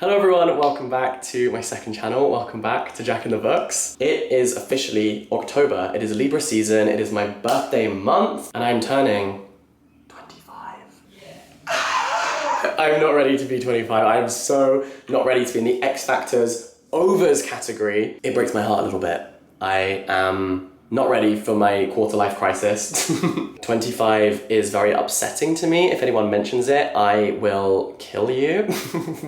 Hello everyone, welcome back to my second channel. Welcome back to Jack in the Books. It is officially October. It is Libra season. It is my birthday month and I'm turning 25. Yeah. I'm not ready to be 25. I am so not ready to be in the X Factors overs category. It breaks my heart a little bit. I am not ready for my quarter life crisis. 25 is very upsetting to me. If anyone mentions it, I will kill you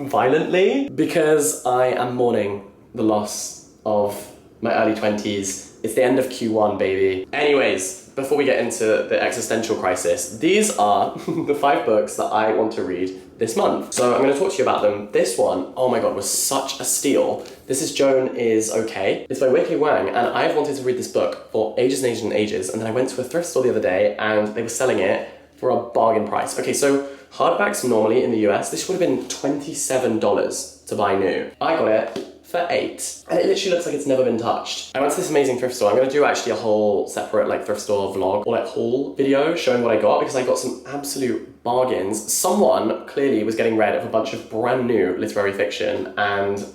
violently because I am mourning the loss of my early 20s. It's the end of Q1, baby. Anyways, before we get into the existential crisis, these are the 5 books that I want to read this month. So I'm going to talk to you about them. This one, oh my god, was such a steal. This is Joan is Okay. It's by Wei Wang, and I've wanted to read this book for ages and ages and ages, and then I went to a thrift store the other day and they were selling it for a bargain price. Okay, so hardbacks normally in the US, this would have been $27 to buy new. I got it for $8, and it literally looks like it's never been touched. I went to this amazing thrift store. I'm gonna do actually a whole separate thrift store vlog or haul video showing what I got because I got some absolute bargains. Someone clearly was getting rid of a bunch of brand new literary fiction and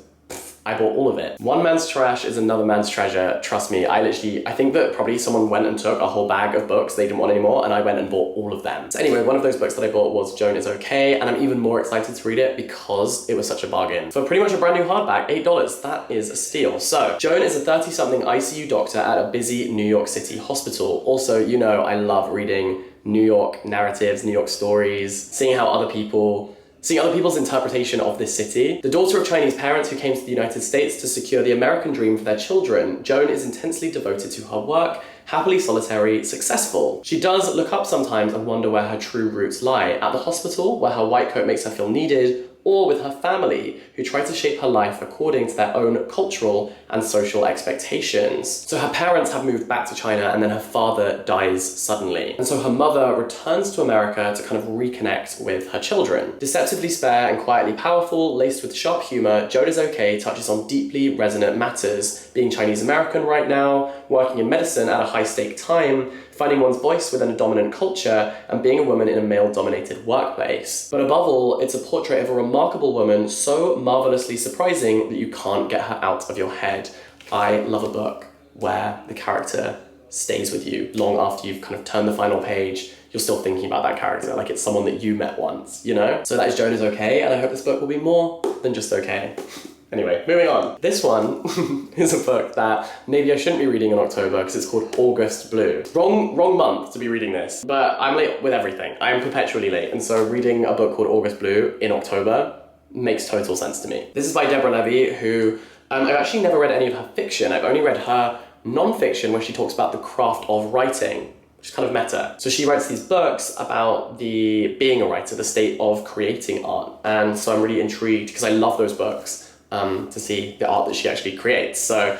I bought all of it. One man's trash is another man's treasure. Trust me, I think that probably someone went and took a whole bag of books they didn't want anymore and I went and bought all of them. So anyway, one of those books that I bought was Joan is Okay, and I'm even more excited to read it because it was such a bargain. For pretty much a brand new hardback, $8, that is a steal. So, Joan is a 30-something ICU doctor at a busy New York City hospital. Also, you know, I love reading New York narratives, New York stories, seeing other people's interpretation of this city. The daughter of Chinese parents who came to the United States to secure the American dream for their children, Joan is intensely devoted to her work, happily solitary, successful. She does look up sometimes and wonder where her true roots lie, at the hospital, where her white coat makes her feel needed, or with her family, who try to shape her life according to their own cultural and social expectations. So her parents have moved back to China and then her father dies suddenly. And so her mother returns to America to kind of reconnect with her children. Deceptively spare and quietly powerful, laced with sharp humor, Joan is Okay touches on deeply resonant matters, being Chinese American right now, working in medicine at a high-stake time, finding one's voice within a dominant culture, and being a woman in a male-dominated workplace. But above all, it's a portrait of a remarkable woman so marvelously surprising that you can't get her out of your head. I love a book where the character stays with you long after you've kind of turned the final page. You're still thinking about that character like it's someone that you met once, you know? So that is Joan is Okay, and I hope this book will be more than just okay. Anyway, moving on. This one is a book that maybe I shouldn't be reading in October because it's called August Blue. Wrong month to be reading this, but I'm late with everything. I am perpetually late, and so reading a book called August Blue in October makes total sense to me. This is by Deborah Levy, who I've actually never read any of her fiction. I've only read her non-fiction where she talks about the craft of writing, which is kind of meta. So she writes these books about being a writer, the state of creating art. And so I'm really intrigued because I love those books. To see the art that she actually creates. So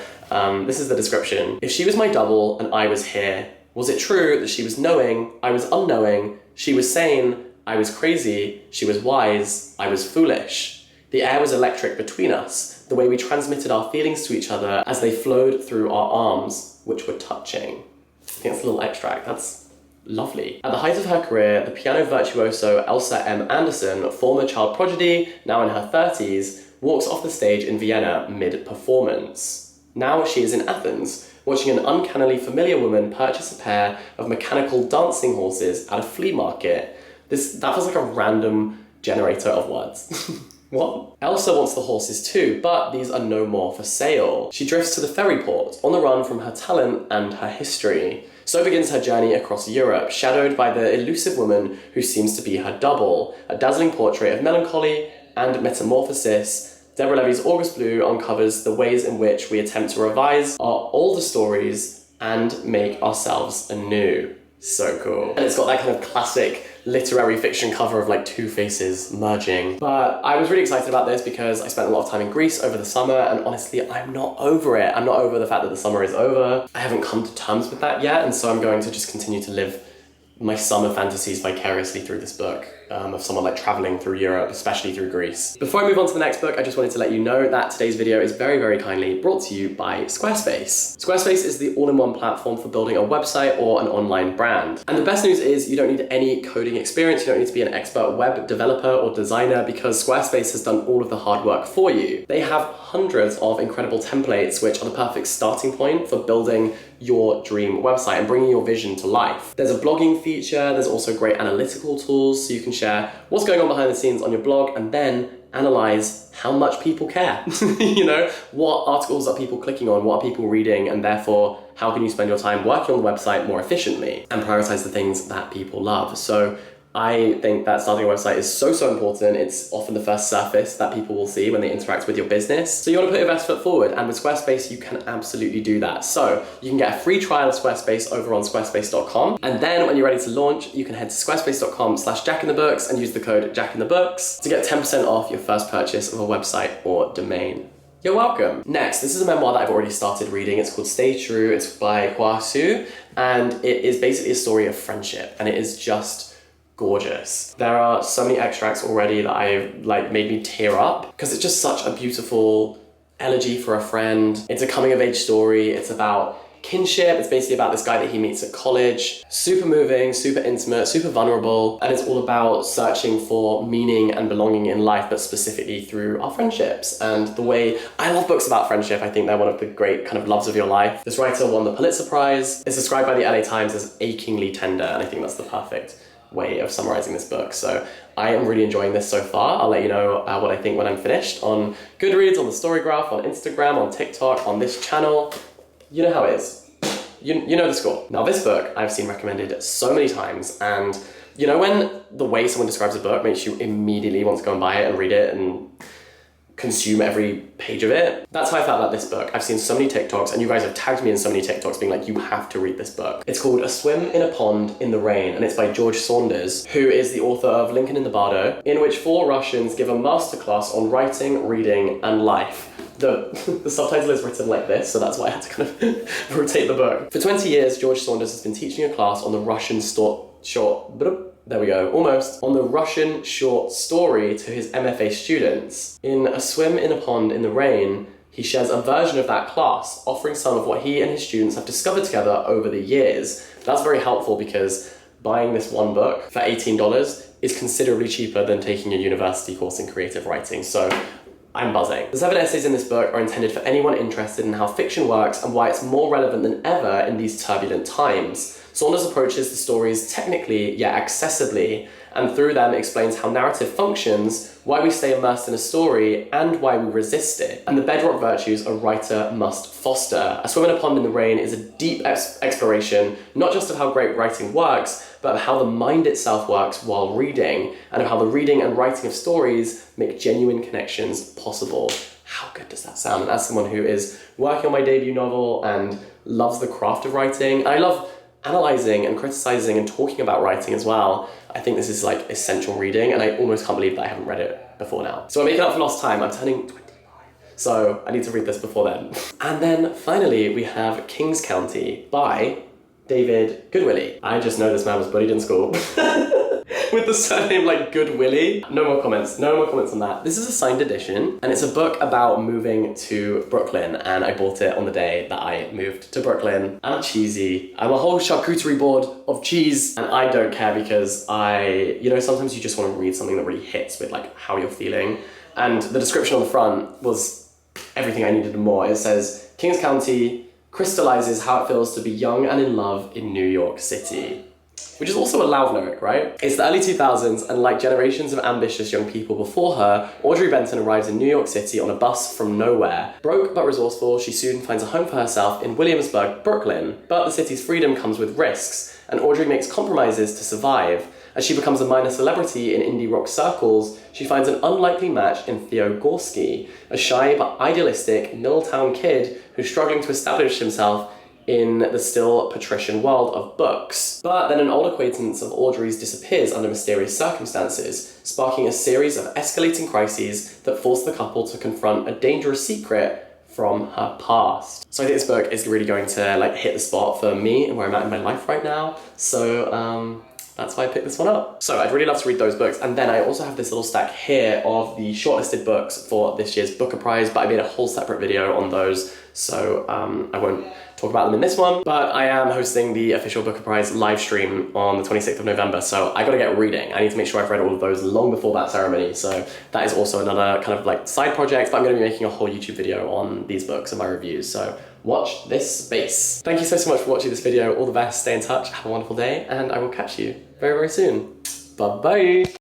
this is the description. If she was my double and I was here, was it true that she was knowing, I was unknowing, she was sane, I was crazy, she was wise, I was foolish. The air was electric between us, the way we transmitted our feelings to each other as they flowed through our arms, which were touching. I think that's a little extract. That's lovely. At the height of her career, the piano virtuoso Elsa M. Anderson, former child prodigy, now in her 30s, walks off the stage in Vienna mid-performance. Now she is in Athens, watching an uncannily familiar woman purchase a pair of mechanical dancing horses at a flea market. That feels like a random generator of words. What? Elsa wants the horses too, but these are no more for sale. She drifts to the ferry port, on the run from her talent and her history. So begins her journey across Europe, shadowed by the elusive woman who seems to be her double, a dazzling portrait of melancholy and metamorphosis. Deborah Levy's August Blue uncovers the ways in which we attempt to revise our older stories and make ourselves anew. So cool. And it's got that kind of classic literary fiction cover of two faces merging. But I was really excited about this because I spent a lot of time in Greece over the summer, and honestly, I'm not over it. I'm not over the fact that the summer is over. I haven't come to terms with that yet, and so I'm going to just continue to live my summer fantasies vicariously through this book. of someone like traveling through Europe, especially through Greece. Before I move on to the next book, I just wanted to let you know that today's video is very, very kindly brought to you by Squarespace. Squarespace is the all-in-one platform for building a website or an online brand. And the best news is you don't need any coding experience, you don't need to be an expert web developer or designer because Squarespace has done all of the hard work for you. They have hundreds of incredible templates which are the perfect starting point for building your dream website and bringing your vision to life. There's a blogging feature, there's also great analytical tools so you can share what's going on behind the scenes on your blog and then analyze how much people care. You know, what articles are people clicking on, what are people reading, and therefore how can you spend your time working on the website more efficiently and prioritize the things that people love. So I think that starting a website is so important. It's often the first surface that people will see when they interact with your business. So you want to put your best foot forward, and with Squarespace, you can absolutely do that. So you can get a free trial of Squarespace over on squarespace.com. And then when you're ready to launch, you can head to squarespace.com/jackinthebooks and use the code jackinthebooks to get 10% off your first purchase of a website or domain. You're welcome. Next, this is a memoir that I've already started reading. It's called Stay True. It's by Kwasu, and it is basically a story of friendship, and it is just gorgeous. There are so many extracts already that made me tear up because it's just such a beautiful elegy for a friend. It's a coming of age story. It's about kinship. It's basically about this guy that he meets at college. Super moving, super intimate, super vulnerable. And it's all about searching for meaning and belonging in life, but specifically through our friendships. And the way I love books about friendship, I think they're one of the great kind of loves of your life. This writer won the Pulitzer Prize. It's described by the LA Times as achingly tender. And I think that's the perfect way of summarizing this book. So I am really enjoying this so far. I'll let you know what I think when I'm finished on Goodreads, on the Story Graph, on Instagram, on TikTok, on this channel. You know how it is. You know the score. Now this book I've seen recommended so many times, and you know when the way someone describes a book makes you immediately want to go and buy it and read it and consume every page of it. That's how I felt about this book. I've seen so many TikToks, and you guys have tagged me in so many TikToks being like, you have to read this book. It's called A Swim in a Pond in the Rain, and it's by George Saunders, who is the author of Lincoln in the Bardo, in which 4 Russians give a masterclass on writing, reading, and life. The subtitle is written like this, so that's why I had to kind of rotate the book. For 20 years, George Saunders has been teaching a class on the Russian on the Russian short story to his MFA students. In A Swim in a Pond in the Rain, he shares a version of that class, offering some of what he and his students have discovered together over the years. That's very helpful because buying this one book for $18 is considerably cheaper than taking a university course in creative writing. So I'm buzzing. The 7 essays in this book are intended for anyone interested in how fiction works and why it's more relevant than ever in these turbulent times. Saunders approaches the stories technically yet accessibly, and through them explains how narrative functions, why we stay immersed in a story, and why we resist it, and the bedrock virtues a writer must foster. A Swim in a Pond in the Rain is a deep exploration, not just of how great writing works, but of how the mind itself works while reading, and of how the reading and writing of stories make genuine connections possible. How good does that sound? And as someone who is working on my debut novel and loves the craft of writing, I love analyzing and criticizing and talking about writing as well. I think this is like essential reading, and I almost can't believe that I haven't read it before now. So I'm making up for lost time. I'm turning 25, so I need to read this before then. And then finally we have Kings County by David Goodwillie. I just know this man was bullied in school. With the surname like Goodwillie. No more comments on that. This is a signed edition, and it's a book about moving to Brooklyn, and I bought it on the day that I moved to Brooklyn. I'm cheesy. I'm a whole charcuterie board of cheese, and I don't care because sometimes you just want to read something that really hits with like how you're feeling. And the description on the front was everything I needed and more. It says, Kings County crystallizes how it feels to be young and in love in New York City. Which is also a loud lyric, right? It's the early 2000s, and like generations of ambitious young people before her, Audrey Benton arrives in New York City on a bus from nowhere. Broke but resourceful, she soon finds a home for herself in Williamsburg, Brooklyn. But the city's freedom comes with risks, and Audrey makes compromises to survive. As she becomes a minor celebrity in indie rock circles, she finds an unlikely match in Theo Gorski, a shy but idealistic Middletown kid who's struggling to establish himself in the still patrician world of books. But then an old acquaintance of Audrey's disappears under mysterious circumstances, sparking a series of escalating crises that force the couple to confront a dangerous secret from her past. So I think this book is really going to like hit the spot for me and where I'm at in my life right now. So that's why I picked this one up. So I'd really love to read those books. And then I also have this little stack here of the shortlisted books for this year's Booker Prize, but I made a whole separate video on those, so I won't talk about them in this one. But I am hosting the official Booker Prize live stream on the 26th of November, so I gotta get reading. I need to make sure I've read all of those long before that ceremony, so that is also another kind of like side project, but I'm gonna be making a whole YouTube video on these books and my reviews, so watch this space. Thank you so much for watching this video. All the best, stay in touch, have a wonderful day, and I will catch you very, very soon. Bye-bye.